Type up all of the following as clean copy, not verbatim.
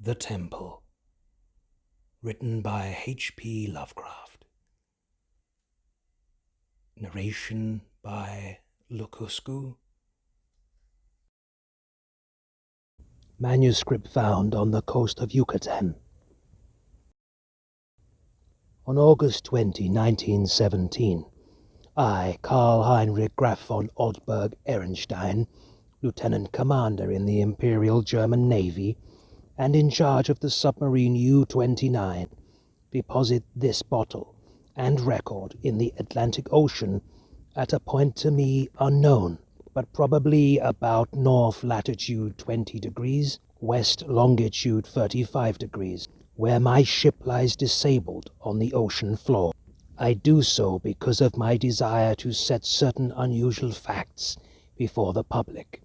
The Temple. Written by H.P. Lovecraft. Narration by LooKooSkoo. Manuscript found on the coast of Yucatan. On August 20, 1917, I, Karl Heinrich Graf von Oldberg Ehrenstein, Lieutenant Commander in the Imperial German Navy, and in charge of the submarine U-29, deposit this bottle and record in the Atlantic Ocean at a point to me unknown, but probably about north latitude 20 degrees, west longitude 35 degrees, where my ship lies disabled on the ocean floor. I do so because of my desire to set certain unusual facts before the public,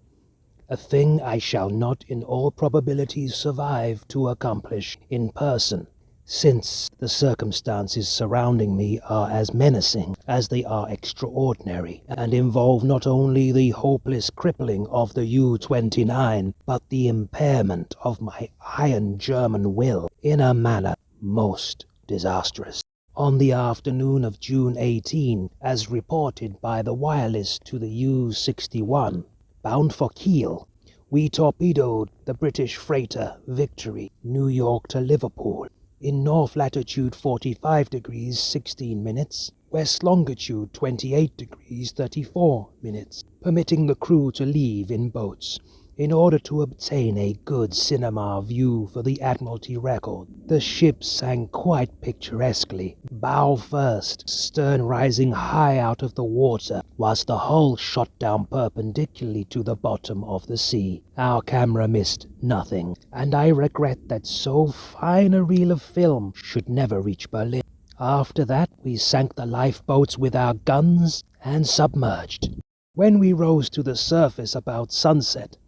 a thing I shall not in all probability survive to accomplish in person, since the circumstances surrounding me are as menacing as they are extraordinary, and involve not only the hopeless crippling of the U-29, but the impairment of my iron German will in a manner most disastrous. On the afternoon of June 18, as reported by the wireless to the U-61, bound for Kiel, we torpedoed the British freighter Victory, New York to Liverpool, in north latitude 45 degrees 16 minutes, west longitude 28 degrees 34 minutes, permitting the crew to leave in boats in order to obtain a good cinema view for the Admiralty record. The ship sank quite picturesquely, bow first, stern rising high out of the water, whilst the hull shot down perpendicularly to the bottom of the sea. Our camera missed nothing, and I regret that so fine a reel of film should never reach Berlin. After that, we sank the lifeboats with our guns and submerged. When we rose to the surface about sunset,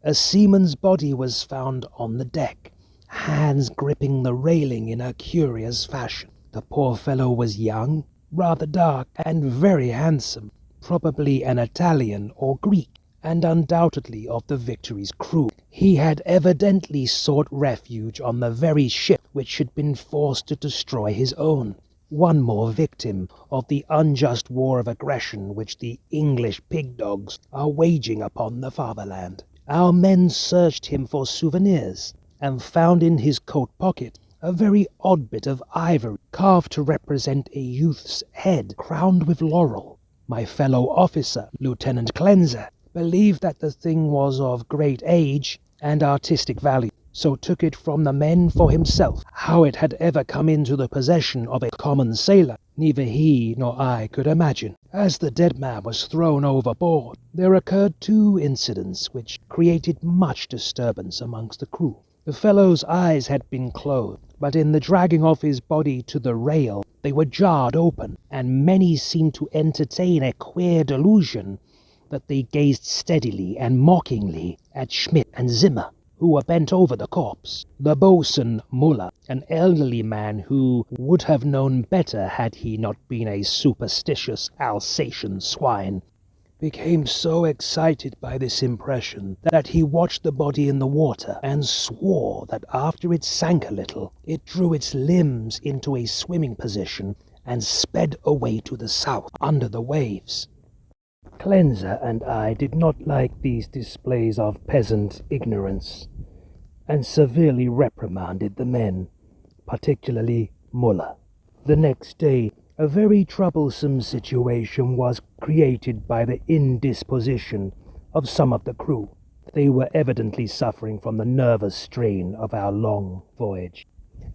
a seaman's body was found on the deck, hands gripping the railing in a curious fashion. The poor fellow was young, rather dark, and very handsome, probably an Italian or Greek, and undoubtedly of the Victory's crew. He had evidently sought refuge on the very ship which had been forced to destroy his own. One more victim of the unjust war of aggression which the English pig-dogs are waging upon the fatherland. Our men searched him for souvenirs, and found in his coat pocket a very odd bit of ivory, carved to represent a youth's head crowned with laurel. My fellow officer, Lieutenant Klenzer, believed that the thing was of great age and artistic value, so took it from the men for himself. How it had ever come into the possession of a common sailor, neither he nor I could imagine. As the dead man was thrown overboard, there occurred two incidents which created much disturbance amongst the crew. The fellow's eyes had been closed, but in the dragging of his body to the rail, they were jarred open, and many seemed to entertain a queer delusion that they gazed steadily and mockingly at Schmidt and Zimmer, who were bent over the corpse. The boatswain, Muller, an elderly man who would have known better had he not been a superstitious Alsatian swine, became so excited by this impression that he watched the body in the water and swore that after it sank a little, it drew its limbs into a swimming position and sped away to the south under the waves. Klenzer and I did not like these displays of peasant ignorance, and severely reprimanded the men, particularly Muller. The next day, a very troublesome situation was created by the indisposition of some of the crew. They were evidently suffering from the nervous strain of our long voyage,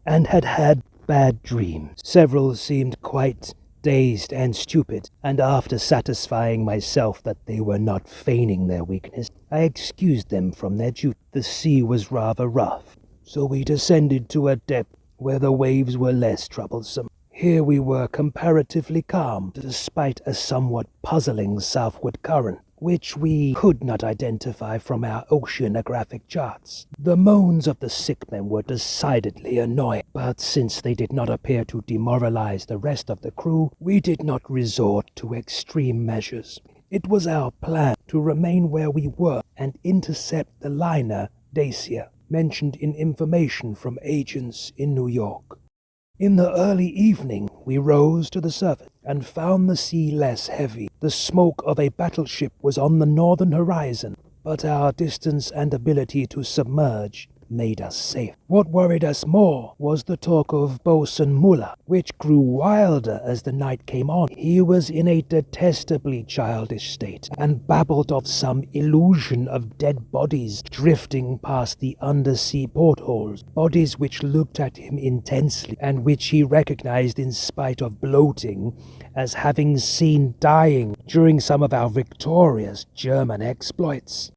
and had had bad dreams. Several seemed quite dazed and stupid, and after satisfying myself that they were not feigning their weakness, I excused them from their duty. The sea was rather rough, so we descended to a depth where the waves were less troublesome. Here we were comparatively calm, despite a somewhat puzzling southward current, which we could not identify from our oceanographic charts. The moans of the sick men were decidedly annoying, but since they did not appear to demoralize the rest of the crew, we did not resort to extreme measures. It was our plan to remain where we were and intercept the liner Dacia. mentioned in information from agents in New York. In the early evening, we rose to the surface and found the sea less heavy. The smoke of a battleship was on the northern horizon, but our distance and ability to submerge made us safe. What worried us more was the talk of Bosun Mullah, which grew wilder as the night came on. He was in a detestably childish state, and babbled of some illusion of dead bodies drifting past the undersea portholes, bodies which looked at him intensely, and which he recognized in spite of bloating as having seen dying during some of our victorious German exploits.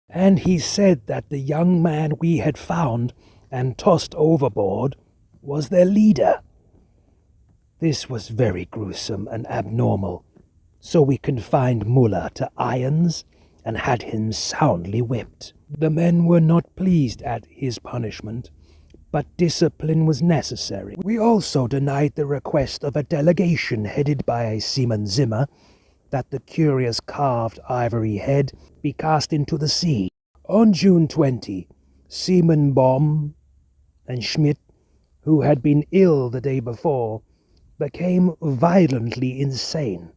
And he said that the young man we had found and tossed overboard was their leader. This was very gruesome and abnormal, so we confined Mullah to irons and had him soundly whipped. The men were not pleased at his punishment, but discipline was necessary. We also denied the request of a delegation headed by a Seaman Zimmer that the curious carved ivory head be cast into the sea. On June 20, Seaman Baum and Schmidt, who had been ill the day before, became violently insane.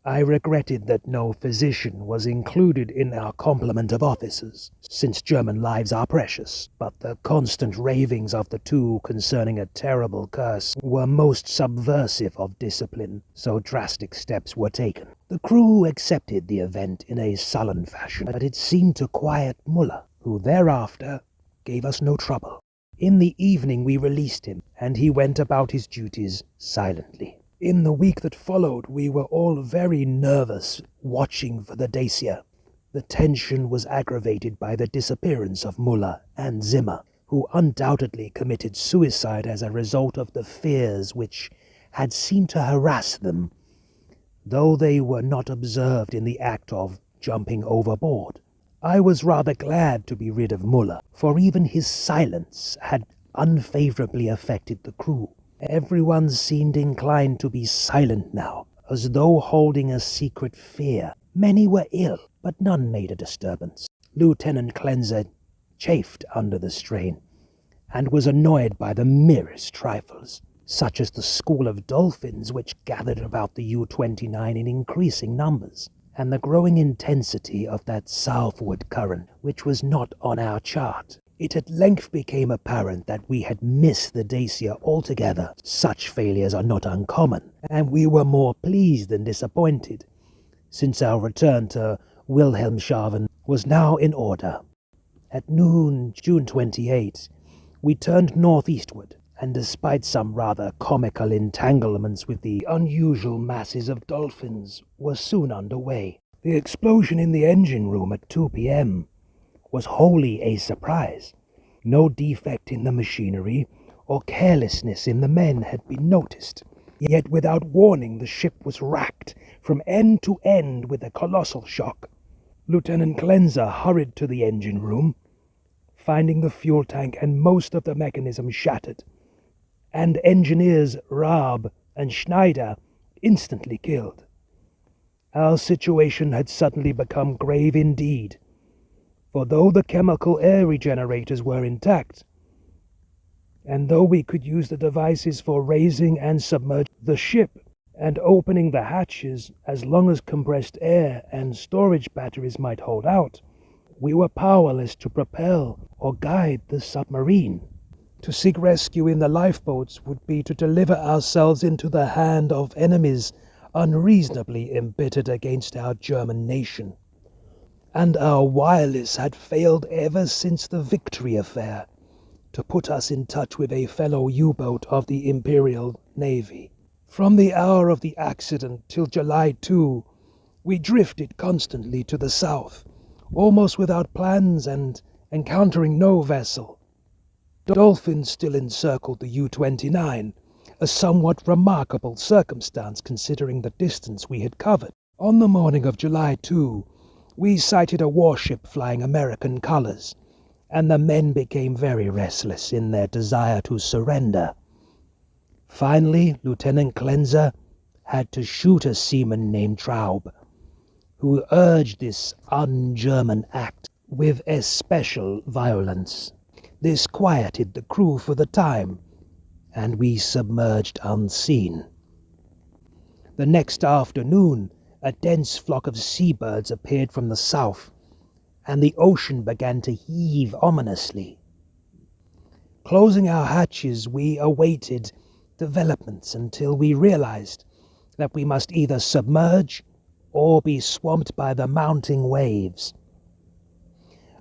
I regretted that no physician was included in our complement of officers, since German lives are precious, but the constant ravings of the two concerning a terrible curse were most subversive of discipline, so drastic steps were taken. The crew accepted the event in a sullen fashion, but it seemed to quiet Mullah, who thereafter gave us no trouble. In the evening we released him, and he went about his duties silently. In the week that followed, we were all very nervous, watching for the Dacia. The tension was aggravated by the disappearance of Mullah and Zimmer, who undoubtedly committed suicide as a result of the fears which had seemed to harass them, though they were not observed in the act of jumping overboard. I was rather glad to be rid of Mullah, for even his silence had unfavorably affected the crew. Everyone seemed inclined to be silent now, as though holding a secret fear. Many were ill, but none made a disturbance. Lieutenant Cleanser chafed under the strain, and was annoyed by the merest trifles, such as the school of dolphins which gathered about the U-29 in increasing numbers, and the growing intensity of that southward current which was not on our chart. It at length became apparent that we had missed the Dacia altogether. Such failures are not uncommon, and we were more pleased than disappointed, since our return to Wilhelmshaven was now in order. At noon, June 28, we turned northeastward, and despite some rather comical entanglements with the unusual masses of dolphins, were soon underway. The explosion in the engine room at 2 p.m. was wholly a surprise. No defect in the machinery or carelessness in the men had been noticed, yet without warning the ship was racked from end to end with a colossal shock. Lieutenant Cleanser hurried to the engine room, finding the fuel tank and most of the mechanism shattered, and engineers Raab and Schneider instantly killed. Our situation had suddenly become grave indeed, for though the chemical air regenerators were intact, and though we could use the devices for raising and submerging the ship and opening the hatches as long as compressed air and storage batteries might hold out, we were powerless to propel or guide the submarine. To seek rescue in the lifeboats would be to deliver ourselves into the hand of enemies unreasonably embittered against our German nation. And our wireless had failed ever since the Victory affair to put us in touch with a fellow U-boat of the Imperial Navy. From the hour of the accident till July 2, we drifted constantly to the south, almost without plans and encountering no vessel. Dolphins still encircled the U-29, a somewhat remarkable circumstance considering the distance we had covered. On the morning of July 2, we sighted a warship flying American colors, and the men became very restless in their desire to surrender. Finally, Lieutenant Cleanser had to shoot a seaman named Traub, who urged this un-German act. with especial violence. This quieted the crew for the time, and we submerged unseen. The next afternoon, a dense flock of seabirds appeared from the south, and the ocean began to heave ominously. Closing our hatches, we awaited developments until we realized that we must either submerge or be swamped by the mounting waves.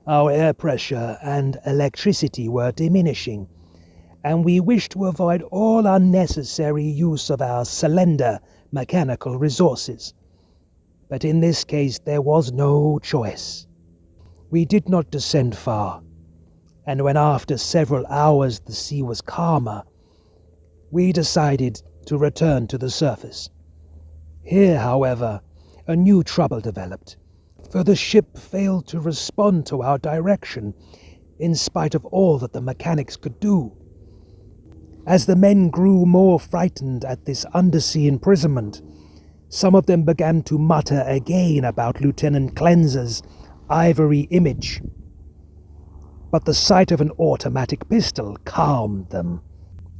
Our air pressure and electricity were diminishing, and we wished to avoid all unnecessary use of our slender mechanical resources. But in this case there was no choice. We did not descend far, and when after several hours the sea was calmer, we decided to return to the surface. Here, however, a new trouble developed, for the ship failed to respond to our direction in spite of all that the mechanics could do. As the men grew more frightened at this undersea imprisonment, some of them began to mutter again about Lieutenant Cleanser's ivory image. But the sight of an automatic pistol calmed them.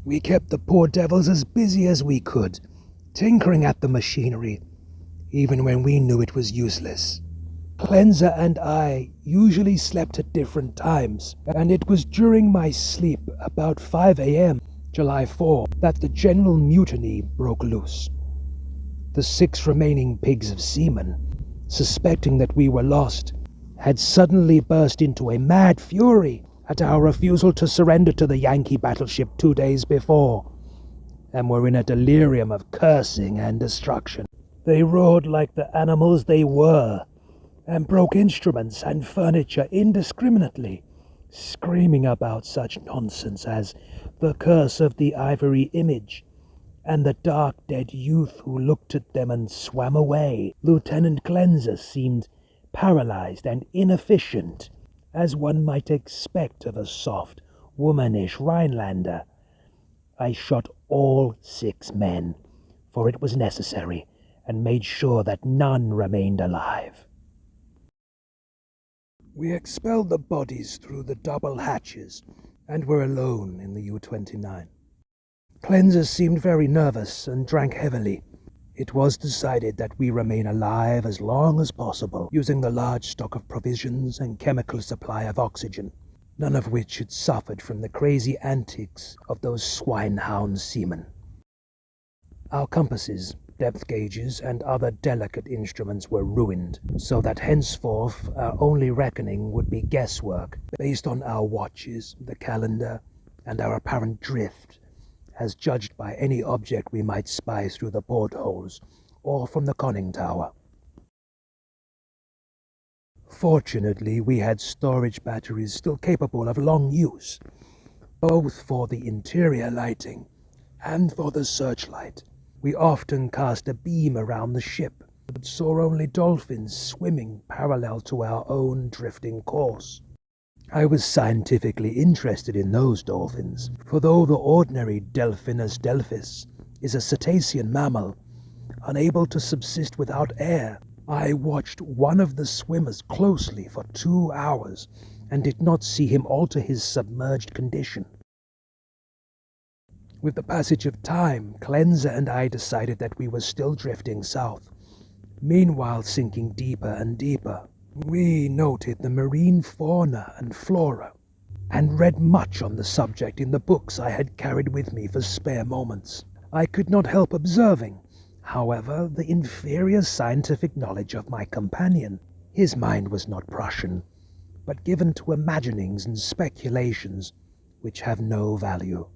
We kept the poor devils as busy as we could, tinkering at the machinery, even when we knew it was useless. Cleanser and I usually slept at different times, and it was during my sleep, about 5 a.m., July 4, that the general mutiny broke loose. The 6 remaining pigs of seamen, suspecting that we were lost, had suddenly burst into a mad fury at our refusal to surrender to the Yankee battleship 2 days before, and were in a delirium of cursing and destruction. They roared like the animals they were, and broke instruments and furniture indiscriminately, screaming about such nonsense as the curse of the ivory image, and the dark dead youth who looked at them and swam away. Lieutenant Cleanser seemed paralyzed and inefficient, as one might expect of a soft, womanish Rhinelander. I shot all 6 men, for it was necessary, and made sure that none remained alive. We expelled the bodies through the double hatches, and were alone in the U-29. Cleanser seemed very nervous and drank heavily. It was decided that we remain alive as long as possible, using the large stock of provisions and chemical supply of oxygen, none of which had suffered from the crazy antics of those swine-hound seamen. Our compasses, depth gauges, and other delicate instruments were ruined, so that henceforth our only reckoning would be guesswork, based on our watches, the calendar, and our apparent drift, as judged by any object we might spy through the portholes or from the conning tower. Fortunately, we had storage batteries still capable of long use, both for the interior lighting and for the searchlight. We often cast a beam around the ship, but saw only dolphins swimming parallel to our own drifting course. I was scientifically interested in those dolphins, for though the ordinary Delphinus delphis is a cetacean mammal, unable to subsist without air, I watched one of the swimmers closely for 2 hours, and did not see him alter his submerged condition. With the passage of time, Cleanser and I decided that we were still drifting south, meanwhile sinking deeper and deeper. We noted the marine fauna and flora, and read much on the subject in the books I had carried with me for spare moments. I could not help observing, however, the inferior scientific knowledge of my companion. His mind was not Prussian, but given to imaginings and speculations which have no value.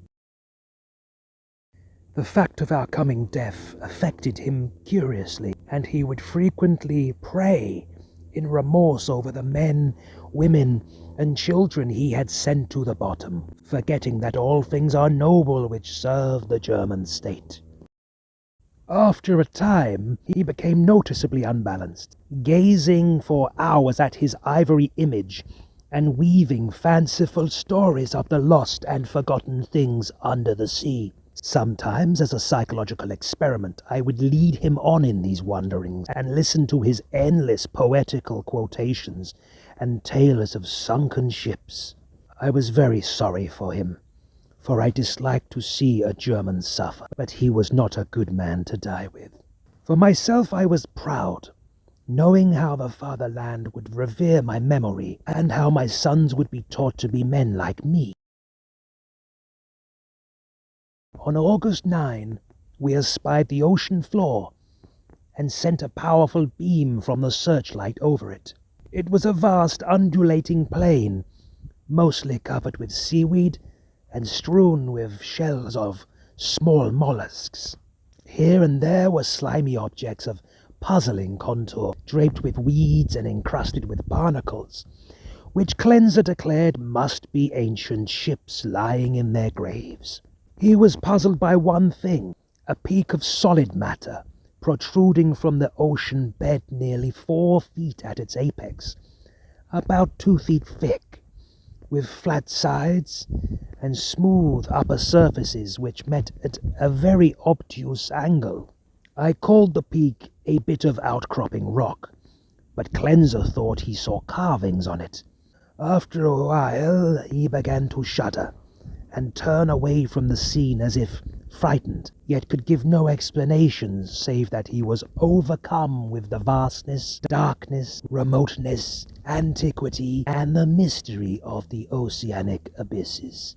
The fact of our coming death affected him curiously, and he would frequently pray in remorse over the men, women, and children he had sent to the bottom, forgetting that all things are noble which serve the German state. After a time, he became noticeably unbalanced, gazing for hours at his ivory image and weaving fanciful stories of the lost and forgotten things under the sea. Sometimes, as a psychological experiment, I would lead him on in these wanderings and listen to his endless poetical quotations and tales of sunken ships. I was very sorry for him, for I disliked to see a German suffer, but he was not a good man to die with. For myself, I was proud, knowing how the fatherland would revere my memory and how my sons would be taught to be men like me. On August 9, we espied the ocean floor and sent a powerful beam from the searchlight over it. It was a vast undulating plain, mostly covered with seaweed and strewn with shells of small mollusks. Here and there were slimy objects of puzzling contour, draped with weeds and encrusted with barnacles, which Cleanser declared must be ancient ships lying in their graves. He was puzzled by one thing, a peak of solid matter, protruding from the ocean bed nearly 4 feet at its apex, about 2 feet thick, with flat sides and smooth upper surfaces which met at a very obtuse angle. I called the peak a bit of outcropping rock, but Cleanser thought he saw carvings on it. After a while he began to shudder and turn away from the scene as if frightened, yet could give no explanations save that he was overcome with the vastness, darkness, remoteness, antiquity, and the mystery of the oceanic abysses.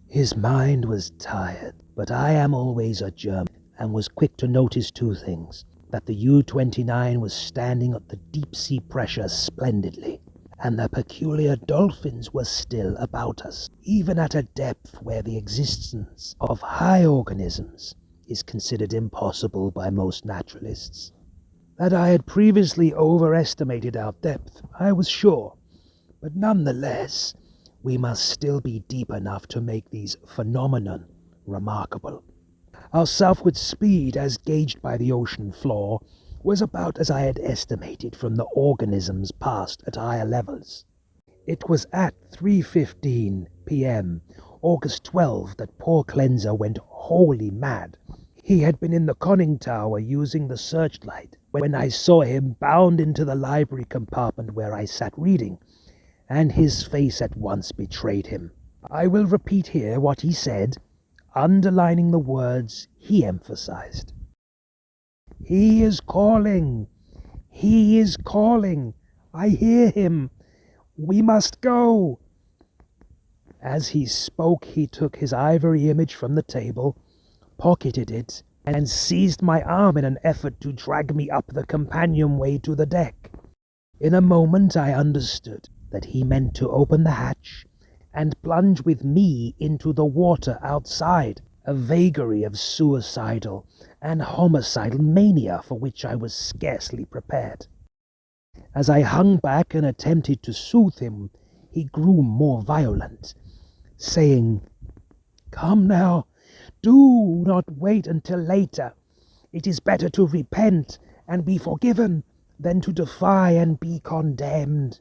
His mind was tired, but I am always a German, and was quick to notice 2 things: that the U-29 was standing at the deep-sea pressure splendidly, and the peculiar dolphins were still about us, even at a depth where the existence of high organisms is considered impossible by most naturalists. That I had previously overestimated our depth, I was sure, but nonetheless, we must still be deep enough to make these phenomena remarkable. Our southward speed, as gauged by the ocean floor, was about as I had estimated from the organisms passed at higher levels. It was at 3:15 p.m., August 12, that poor Cleanser went wholly mad. He had been in the conning tower using the searchlight when I saw him bound into the library compartment where I sat reading, and his face at once betrayed him. I will repeat here what he said, underlining the words he emphasized. "He is calling! He is calling! I hear him! We must go!" As he spoke, he took his ivory image from the table, pocketed it, and seized my arm in an effort to drag me up the companionway to the deck. In a moment I understood that he meant to open the hatch and plunge with me into the water outside, a vagary of suicidal and homicidal mania for which I was scarcely prepared. As I hung back and attempted to soothe him, he grew more violent, saying, "Come now, do not wait until later. It is better to repent and be forgiven than to defy and be condemned."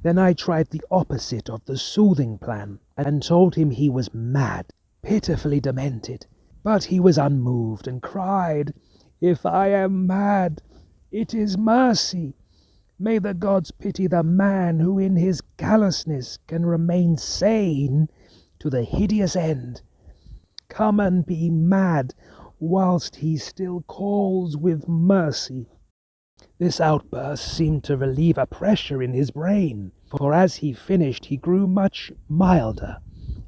Then I tried the opposite of the soothing plan, and told him he was mad, pitifully demented, but he was unmoved, and cried, "If I am mad, it is mercy. May the gods pity the man who in his callousness can remain sane to the hideous end. Come and be mad whilst he still calls with mercy." This outburst seemed to relieve a pressure in his brain, for as he finished he grew much milder,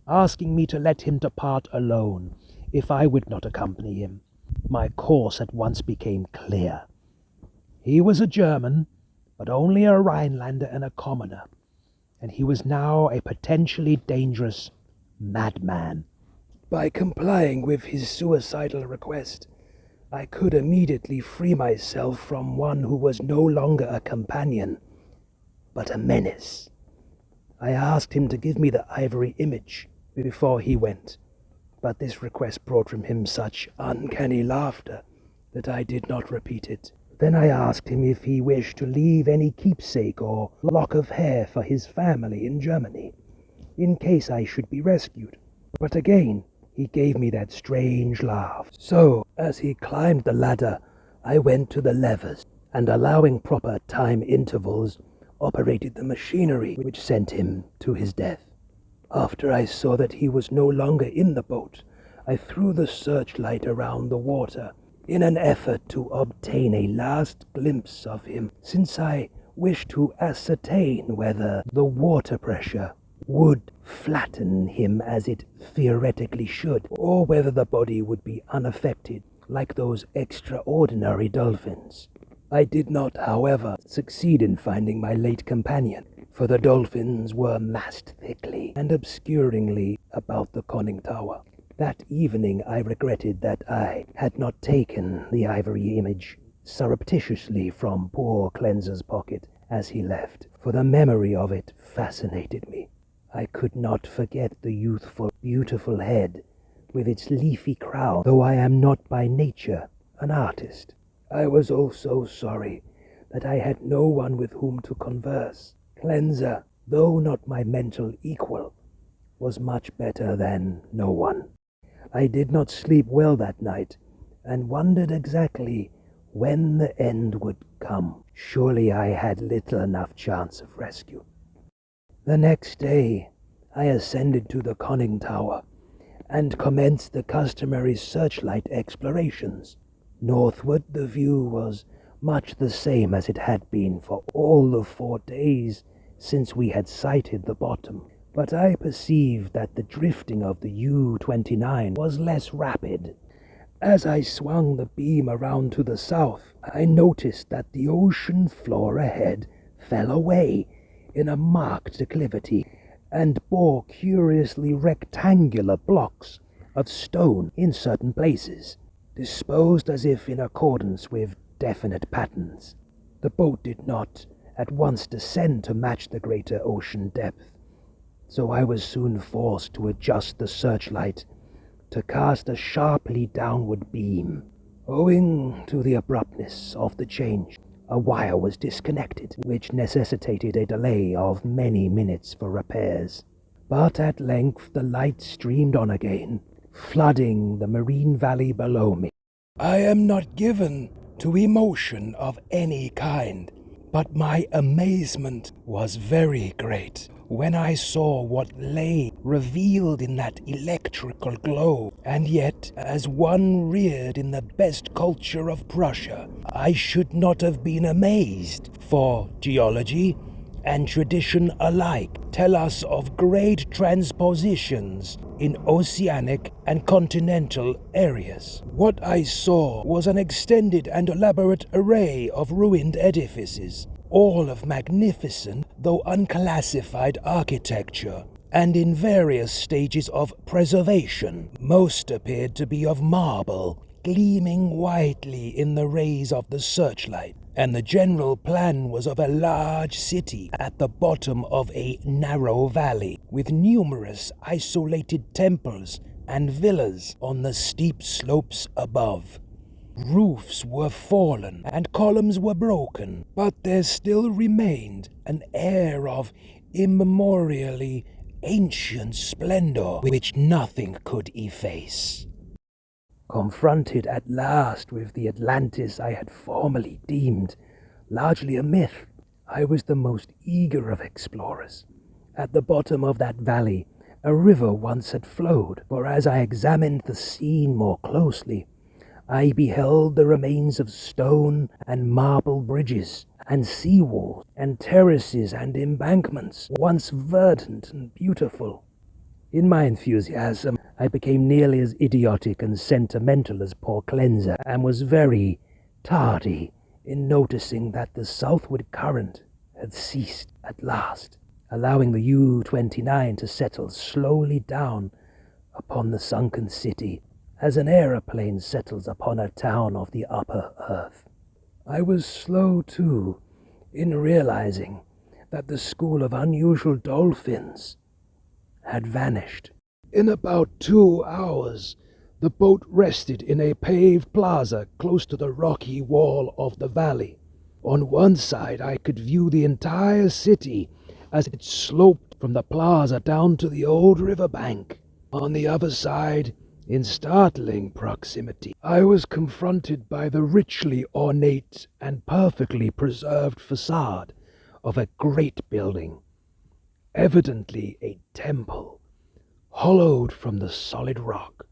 asking me to let him depart alone, if I would not accompany him. My course at once became clear. He was a German, but only a Rhinelander and a commoner, and he was now a potentially dangerous madman. By complying with his suicidal request, I could immediately free myself from one who was no longer a companion, but a menace. I asked him to give me the ivory image before he went, but this request brought from him such uncanny laughter that I did not repeat it. Then I asked him if he wished to leave any keepsake or lock of hair for his family in Germany, in case I should be rescued. But again, he gave me that strange laugh. So, as he climbed the ladder, I went to the levers, and allowing proper time intervals, operated the machinery which sent him to his death. After I saw that he was no longer in the boat, I threw the searchlight around the water in an effort to obtain a last glimpse of him, since I wished to ascertain whether the water pressure would flatten him as it theoretically should, or whether the body would be unaffected like those extraordinary dolphins. I did not, however, succeed in finding my late companion, for the dolphins were massed thickly and obscuringly about the conning tower. That evening I regretted that I had not taken the ivory image surreptitiously from poor Cleanser's pocket as he left, for the memory of it fascinated me. I could not forget the youthful, beautiful head with its leafy crown, though I am not by nature an artist. I was also sorry that I had no one with whom to converse. Cleanser, though not my mental equal, was much better than no one. I did not sleep well that night, and wondered exactly when the end would come. Surely I had little enough chance of rescue. The next day I ascended to the conning tower, and commenced the customary searchlight explorations. Northward the view was much the same as it had been for all the 4 days since we had sighted the bottom, but I perceived that the drifting of the U-29 was less rapid. As I swung the beam around to the south, I noticed that the ocean floor ahead fell away in a marked declivity, and bore curiously rectangular blocks of stone in certain places, disposed as if in accordance with definite patterns. The boat did not at once descend to match the greater ocean depth, so I was soon forced to adjust the searchlight to cast a sharply downward beam. Owing to the abruptness of the change, a wire was disconnected, which necessitated a delay of many minutes for repairs. But at length the light streamed on again, flooding the marine valley below me. I am not given to emotion of any kind, but my amazement was very great when I saw what lay revealed in that electrical glow, and yet, as one reared in the best culture of Prussia, I should not have been amazed, for geology and tradition alike tell us of great transpositions in oceanic and continental areas. What I saw was an extended and elaborate array of ruined edifices, all of magnificent though unclassified architecture, and in various stages of preservation. Most appeared to be of marble, gleaming whitely in the rays of the searchlight, and the general plan was of a large city at the bottom of a narrow valley, with numerous isolated temples and villas on the steep slopes above. Roofs were fallen and columns were broken, but there still remained an air of immemorially ancient splendor which nothing could efface. Confronted at last with the Atlantis I had formerly deemed largely a myth, I was the most eager of explorers. At the bottom of that valley, a river once had flowed, for as I examined the scene more closely, I beheld the remains of stone and marble bridges, and seawalls, and terraces and embankments, once verdant and beautiful. In my enthusiasm, I became nearly as idiotic and sentimental as poor Cleanser, and was very tardy in noticing that the southward current had ceased at last, allowing the U-29 to settle slowly down upon the sunken city, as an aeroplane settles upon a town of the upper earth. I was slow, too, in realizing that the school of unusual dolphins had vanished. In about 2 hours, the boat rested in a paved plaza close to the rocky wall of the valley. On one side I could view the entire city as it sloped from the plaza down to the old riverbank. On the other side, in startling proximity, I was confronted by the richly ornate and perfectly preserved facade of a great building, evidently a temple, hollowed from the solid rock.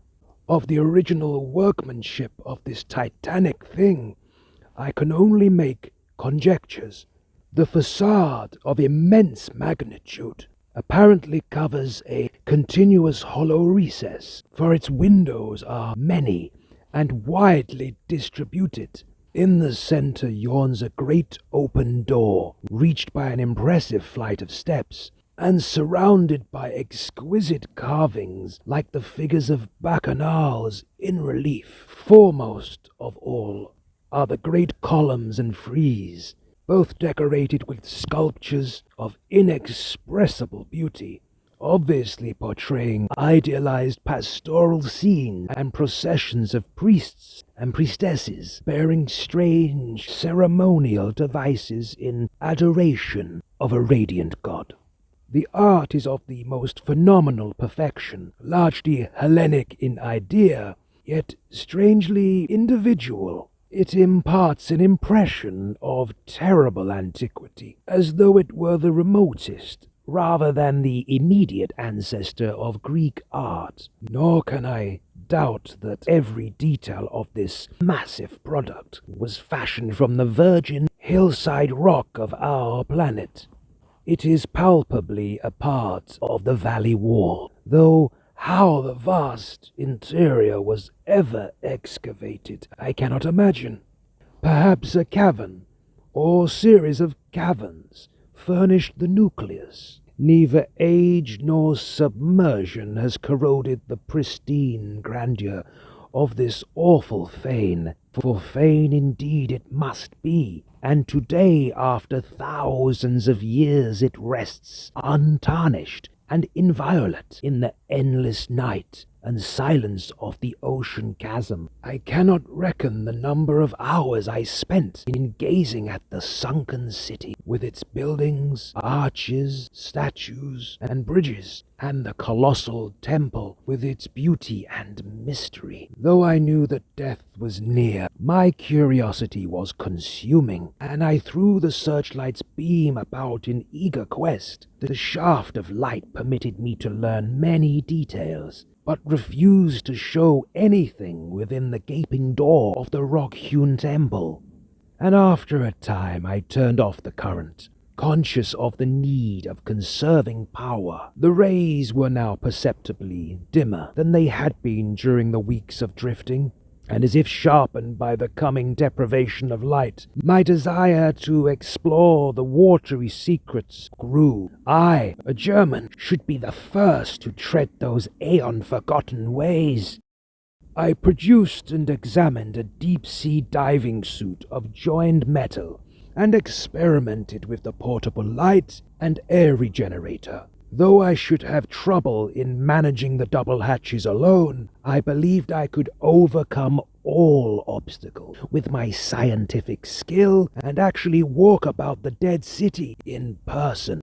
Of the original workmanship of this titanic thing, I can only make conjectures. The facade, of immense magnitude, apparently covers a continuous hollow recess, for its windows are many and widely distributed. In the center yawns a great open door, reached by an impressive flight of steps, and surrounded by exquisite carvings like the figures of bacchanals in relief. Foremost of all are the great columns and frieze, both decorated with sculptures of inexpressible beauty, obviously portraying idealized pastoral scenes and processions of priests and priestesses bearing strange ceremonial devices in adoration of a radiant god. The art is of the most phenomenal perfection, largely Hellenic in idea, yet strangely individual. It imparts an impression of terrible antiquity, as though it were the remotest, rather than the immediate ancestor of Greek art. Nor can I doubt that every detail of this massive product was fashioned from the virgin hillside rock of our planet. It is palpably a part of the valley wall, though how the vast interior was ever excavated, I cannot imagine. Perhaps a cavern, or series of caverns, furnished the nucleus. Neither age nor submersion has corroded the pristine grandeur of this awful fane, for fane indeed it must be, and today, after thousands of years, it rests untarnished and inviolate in the endless night and silence of the ocean chasm. I cannot reckon the number of hours I spent in gazing at the sunken city, with its buildings, arches, statues, and bridges, and the colossal temple with its beauty and mystery. Though I knew that death was near, my curiosity was consuming, and I threw the searchlight's beam about in eager quest. The shaft of light permitted me to learn many details, but refused to show anything within the gaping door of the rock-hewn temple. And after a time I turned off the current, conscious of the need of conserving power. The rays were now perceptibly dimmer than they had been during the weeks of drifting, and as if sharpened by the coming deprivation of light, my desire to explore the watery secrets grew. I, a German, should be the first to tread those aeon-forgotten ways. I produced and examined a deep-sea diving suit of joined metal, and experimented with the portable light and air regenerator. Though I should have trouble in managing the double hatches alone, I believed I could overcome all obstacles with my scientific skill and actually walk about the dead city in person.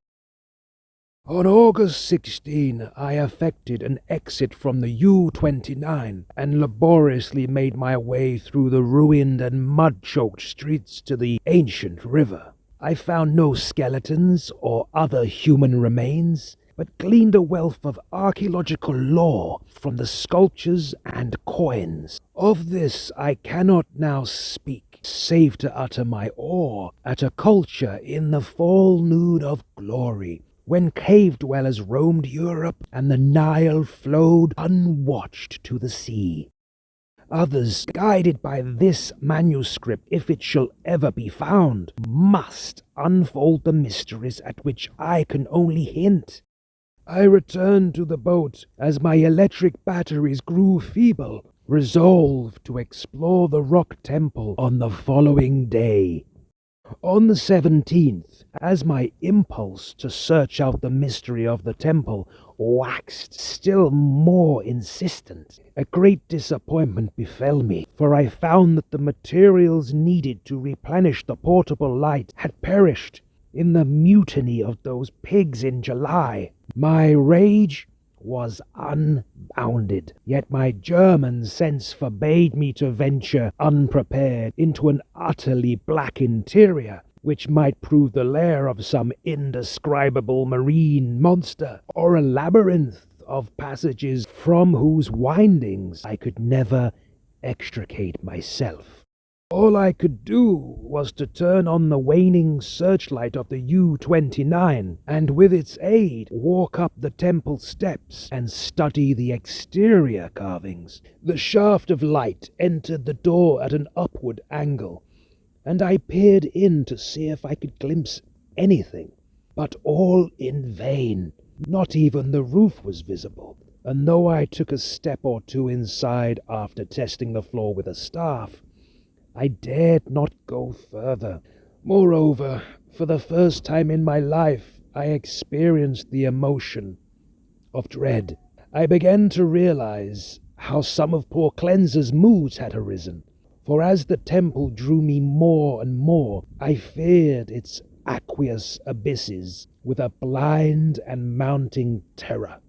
On August 16, I effected an exit from the U-29 and laboriously made my way through the ruined and mud-choked streets to the ancient river. I found no skeletons or other human remains, but gleaned a wealth of archaeological lore from the sculptures and coins. Of this I cannot now speak, save to utter my awe at a culture in the full noon of glory, when cave dwellers roamed Europe and the Nile flowed unwatched to the sea. Others, guided by this manuscript, if it shall ever be found, must unfold the mysteries at which I can only hint. I returned to the boat as my electric batteries grew feeble, resolved to explore the rock temple on the following day. On the 17th, as my impulse to search out the mystery of the temple waxed still more insistent, a great disappointment befell me, for I found that the materials needed to replenish the portable light had perished in the mutiny of those pigs in July. My rage was unbounded, yet my German sense forbade me to venture unprepared into an utterly black interior, which might prove the lair of some indescribable marine monster, or a labyrinth of passages from whose windings I could never extricate myself. All I could do was to turn on the waning searchlight of the U-29, and with its aid walk up the temple steps and study the exterior carvings. The shaft of light entered the door at an upward angle, and I peered in to see if I could glimpse anything, but all in vain. Not even the roof was visible, and though I took a step or two inside after testing the floor with a staff, I dared not go further. Moreover, for the first time in my life, I experienced the emotion of dread. I began to realize how some of poor Cleanser's moods had arisen, for as the temple drew me more and more, I feared its aqueous abysses with a blind and mounting terror.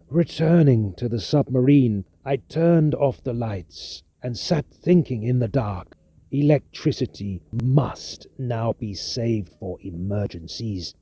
Returning to the submarine, I turned off the lights and sat thinking in the dark. Electricity must now be saved for emergencies.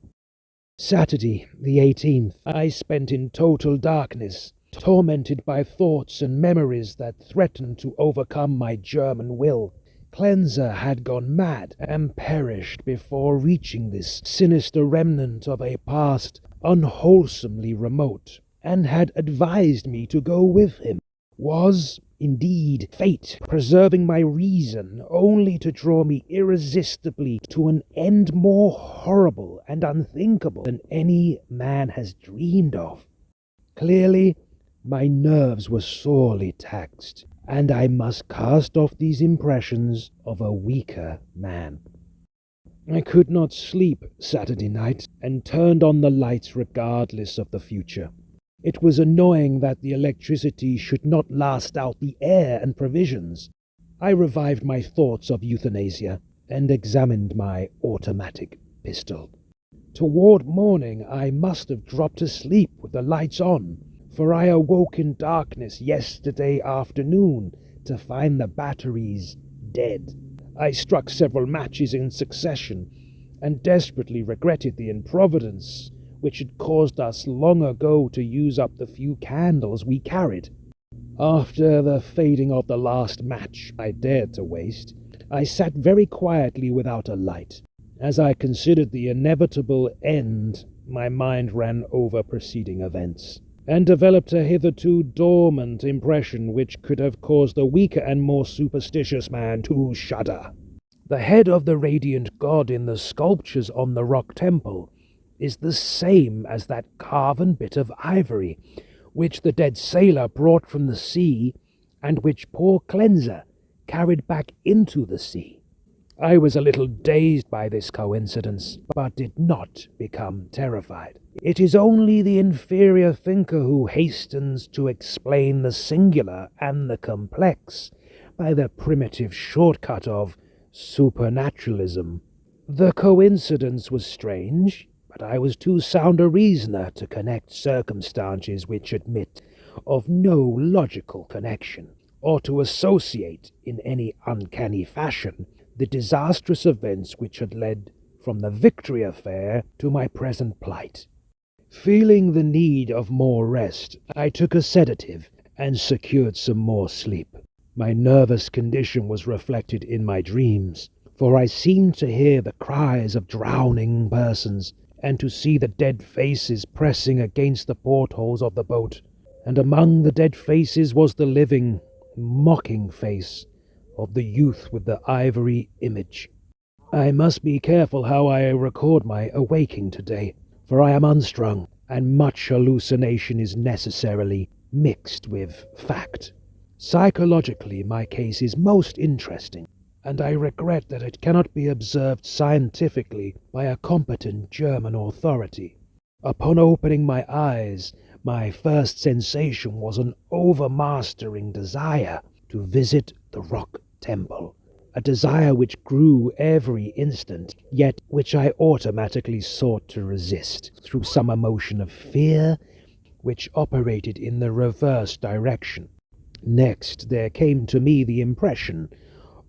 Saturday, the 18th, I spent in total darkness, tormented by thoughts and memories that threatened to overcome my German will. Cleanser had gone mad and perished before reaching this sinister remnant of a past unwholesomely remote, and had advised me to go with him. Was, indeed, fate preserving my reason only to draw me irresistibly to an end more horrible and unthinkable than any man has dreamed of? Clearly, my nerves were sorely taxed, and I must cast off these impressions of a weaker man. I could not sleep Saturday night, and turned on the lights regardless of the future. It was annoying that the electricity should not last out the air and provisions. I revived my thoughts of euthanasia, and examined my automatic pistol. Toward morning I must have dropped asleep with the lights on, for I awoke in darkness yesterday afternoon to find the batteries dead. I struck several matches in succession, and desperately regretted the improvidence which had caused us long ago to use up the few candles we carried. After the fading of the last match I dared to waste, I sat very quietly without a light. As I considered the inevitable end, my mind ran over preceding events, and developed a hitherto dormant impression which could have caused a weaker and more superstitious man to shudder. The head of the radiant god in the sculptures on the rock temple is the same as that carven bit of ivory which the dead sailor brought from the sea, and which poor Cleanser carried back into the sea. I was a little dazed by this coincidence, but did not become terrified. It is only the inferior thinker who hastens to explain the singular and the complex by the primitive shortcut of supernaturalism. The coincidence was strange, but I was too sound a reasoner to connect circumstances which admit of no logical connection, or to associate in any uncanny fashion the disastrous events which had led from the Victory affair to my present plight. Feeling the need of more rest, I took a sedative and secured some more sleep. My nervous condition was reflected in my dreams, for I seemed to hear the cries of drowning persons, and to see the dead faces pressing against the portholes of the boat, and among the dead faces was the living, mocking face of the youth with the ivory image. I must be careful how I record my awaking today, for I am unstrung, and much hallucination is necessarily mixed with fact. Psychologically, my case is most interesting, and I regret that it cannot be observed scientifically by a competent German authority. Upon opening my eyes, my first sensation was an overmastering desire to visit the rock temple, a desire which grew every instant, yet which I automatically sought to resist through some emotion of fear which operated in the reverse direction. Next, there came to me the impression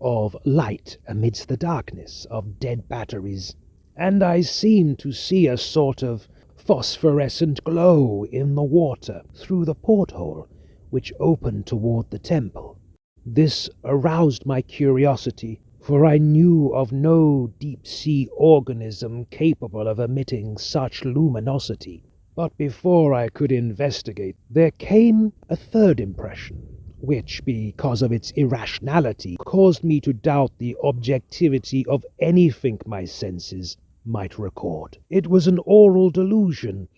of light amidst the darkness of dead batteries, and I seemed to see a sort of phosphorescent glow in the water through the porthole which opened toward the temple. This aroused my curiosity, for I knew of no deep-sea organism capable of emitting such luminosity. But before I could investigate, there came a third impression, which, because of its irrationality, caused me to doubt the objectivity of anything my senses might record. It was an aural delusion,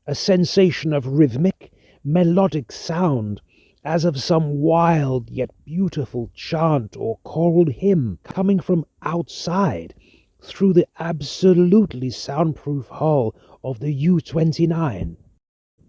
a sensation of rhythmic, melodic sound, as of some wild yet beautiful chant or choral hymn coming from outside through the absolutely soundproof hull of the U-29.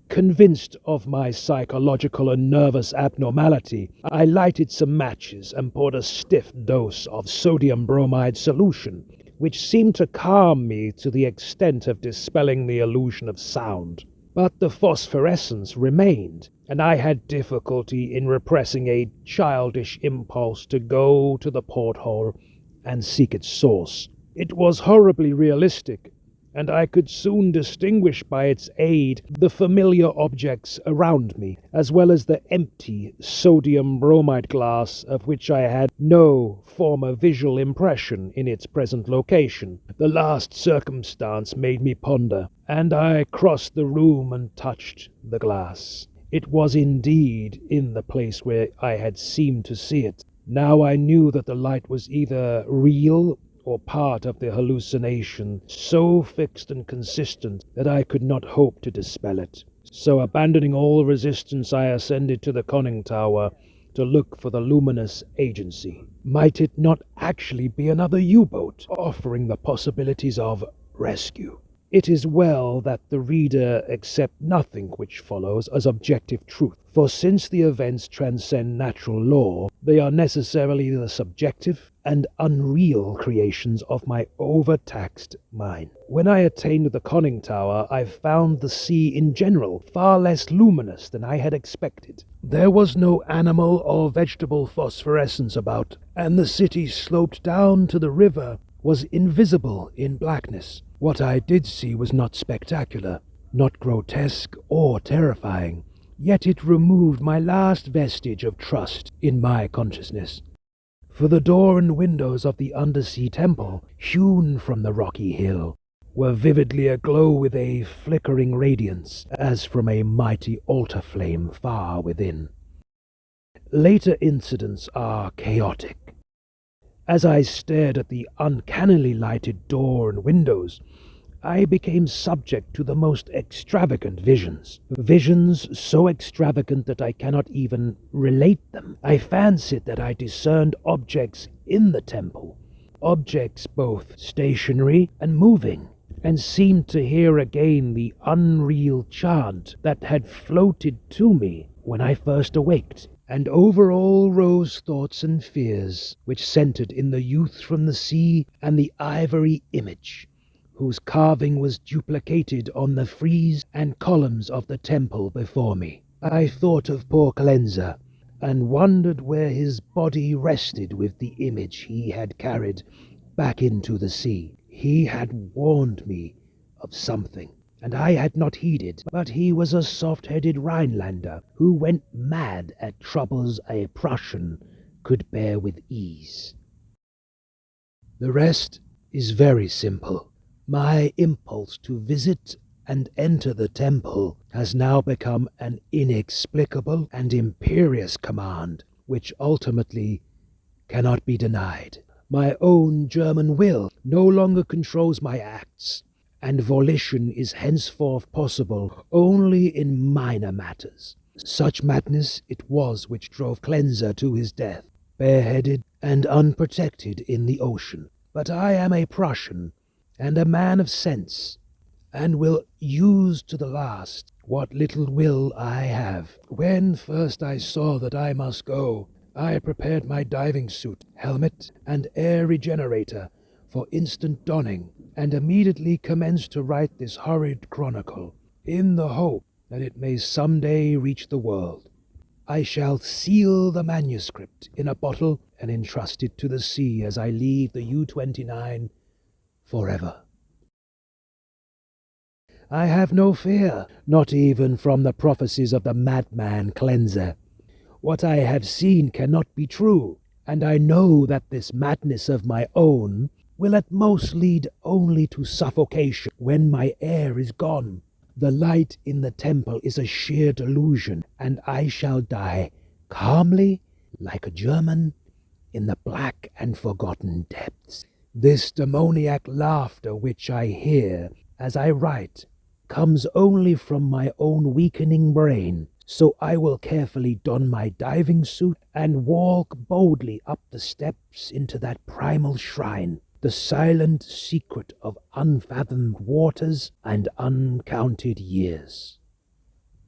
Convinced of my psychological and nervous abnormality, I lighted some matches and poured a stiff dose of sodium bromide solution, which seemed to calm me to the extent of dispelling the illusion of sound. But the phosphorescence remained, and I had difficulty in repressing a childish impulse to go to the porthole and seek its source. It was horribly realistic, and I could soon distinguish by its aid the familiar objects around me, as well as the empty sodium bromide glass of which I had no former visual impression in its present location. The last circumstance made me ponder, and I crossed the room and touched the glass. It was indeed in the place where I had seemed to see it. Now I knew that the light was either real or part of the hallucination, so fixed and consistent that I could not hope to dispel it. So, abandoning all resistance, I ascended to the conning tower to look for the luminous agency. Might it not actually be another U-boat, offering the possibilities of rescue? It is well that the reader accept nothing which follows as objective truth, for since the events transcend natural law, they are necessarily the subjective and unreal creations of my overtaxed mind. When I attained the conning tower, I found the sea in general far less luminous than I had expected. There was no animal or vegetable phosphorescence about, and the city sloped down to the river was invisible in blackness. What I did see was not spectacular, not grotesque or terrifying, yet it removed my last vestige of trust in my consciousness. For the door and windows of the undersea temple, hewn from the rocky hill, were vividly aglow with a flickering radiance, as from a mighty altar flame far within. Later incidents are chaotic. As I stared at the uncannily lighted door and windows, I became subject to the most extravagant visions. Visions so extravagant that I cannot even relate them. I fancied that I discerned objects in the temple, objects both stationary and moving, and seemed to hear again the unreal chant that had floated to me when I first awaked. And over all rose thoughts and fears, which centered in the youth from the sea and the ivory image, whose carving was duplicated on the frieze and columns of the temple before me. I thought of poor Cleanser, and wondered where his body rested with the image he had carried back into the sea. He had warned me of something, and I had not heeded, but he was a soft-headed Rhinelander who went mad at troubles a Prussian could bear with ease. The rest is very simple. My impulse to visit and enter the temple has now become an inexplicable and imperious command, which ultimately cannot be denied. My own German will no longer controls my acts, and volition is henceforth possible only in minor matters. Such madness it was which drove Cleanser to his death, bareheaded and unprotected in the ocean. But I am a Prussian, and a man of sense, and will use to the last what little will I have. When first I saw that I must go, I prepared my diving suit, helmet, and air regenerator for instant donning, and immediately commenced to write this horrid chronicle, in the hope that it may some day reach the world. I shall seal the manuscript in a bottle and entrust it to the sea as I leave the U-29 forever. I have no fear, not even from the prophecies of the madman cleanser. What I have seen cannot be true, and I know that this madness of my own will at most lead only to suffocation when my air is gone. The light in the temple is a sheer delusion, and I shall die calmly, like a German, in the black and forgotten depths. This demoniac laughter which I hear as I write comes only from my own weakening brain, so I will carefully don my diving suit and walk boldly up the steps into that primal shrine, the silent secret of unfathomed waters and uncounted years.